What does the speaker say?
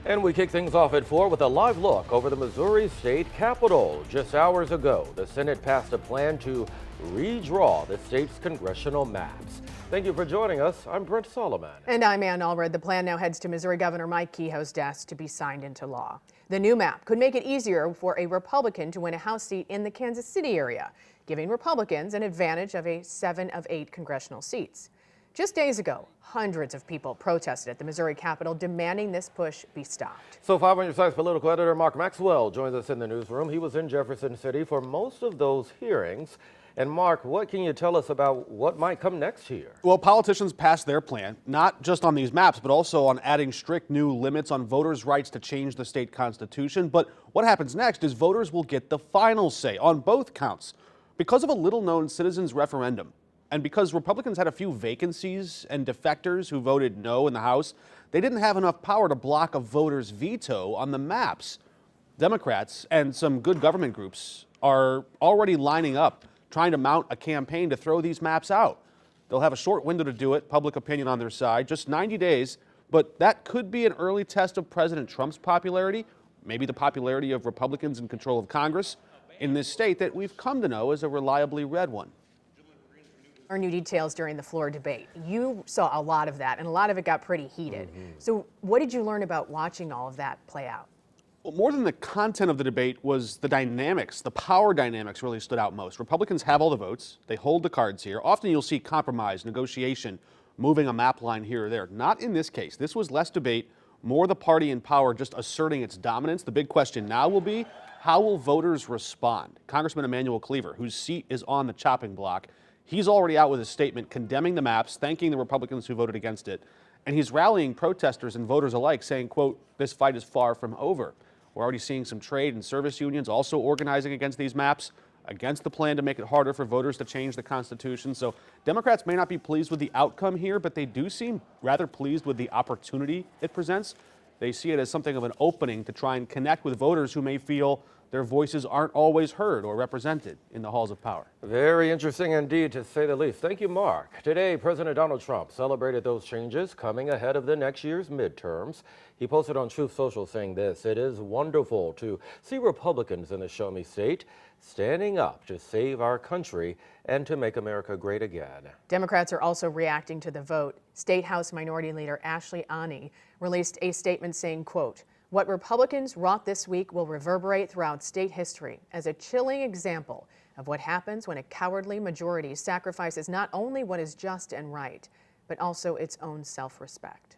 And we kick things off at 4 with a live look over the Missouri state capitol. Just hours ago, the Senate passed a plan to redraw the state's congressional maps. Thank you for joining us. I'm Brent Solomon. And I'm Ann Allred. The plan now heads to Missouri Governor Mike Kehoe's desk to be signed into law. The new map could make it easier for a Republican to win a House seat in the Kansas City area, giving Republicans an advantage of 7 of 8 congressional seats. Just days ago, hundreds of people protested at the Missouri Capitol demanding this push be stopped. So 5 on your side's political editor Mark Maxwell joins us in the newsroom. He was in Jefferson City for most of those hearings. And Mark, what can you tell us about what might come next here? Well, politicians passed their plan, not just on these maps, but also on adding strict new limits on voters' rights to change the state constitution. But what happens next is voters will get the final say on both counts because of a little-known citizens' referendum. And because Republicans had a few vacancies and defectors who voted no in the House, they didn't have enough power to block a voter's veto on the maps. Democrats and some good government groups are already lining up, trying to mount a campaign to throw these maps out. They'll have a short window to do it, public opinion on their side, just 90 days, but that could be an early test of President Trump's popularity, maybe the popularity of Republicans in control of Congress in this state that we've come to know as a reliably red one. Our new details during the floor debate. You saw a lot of that, and a lot of it got pretty heated. So what did you learn about watching all of that play out? Well, more than the content of the debate was the dynamics. The power dynamics really stood out most. Republicans have all the votes. They hold the cards here. Often you'll see compromise, negotiation, moving a map line here or there. Not in this case. This was less debate, more the party in power just asserting its dominance. The big question now will be, how will voters respond? Congressman Emanuel Cleaver, whose seat is on the chopping block, he's already out with a statement condemning the maps, thanking the Republicans who voted against it. And he's rallying protesters and voters alike, saying, quote, "This fight is far from over." We're already seeing some trade and service unions also organizing against these maps, against the plan to make it harder for voters to change the Constitution. So Democrats may not be pleased with the outcome here, but they do seem rather pleased with the opportunity it presents. They see it as something of an opening to try and connect with voters who may feel their voices aren't always heard or represented in the halls of power. Very interesting indeed, to say the least. Thank you, Mark. Today, President Donald Trump celebrated those changes coming ahead of the next year's midterms. He posted on Truth Social saying this: "It is wonderful to see Republicans in the Show Me State standing up to save our country and to make America great again." Democrats are also reacting to the vote. State House Minority Leader Ashley Ani released a statement saying, quote, "What Republicans wrought this week will reverberate throughout state history as a chilling example of what happens when a cowardly majority sacrifices not only what is just and right, but also its own self-respect."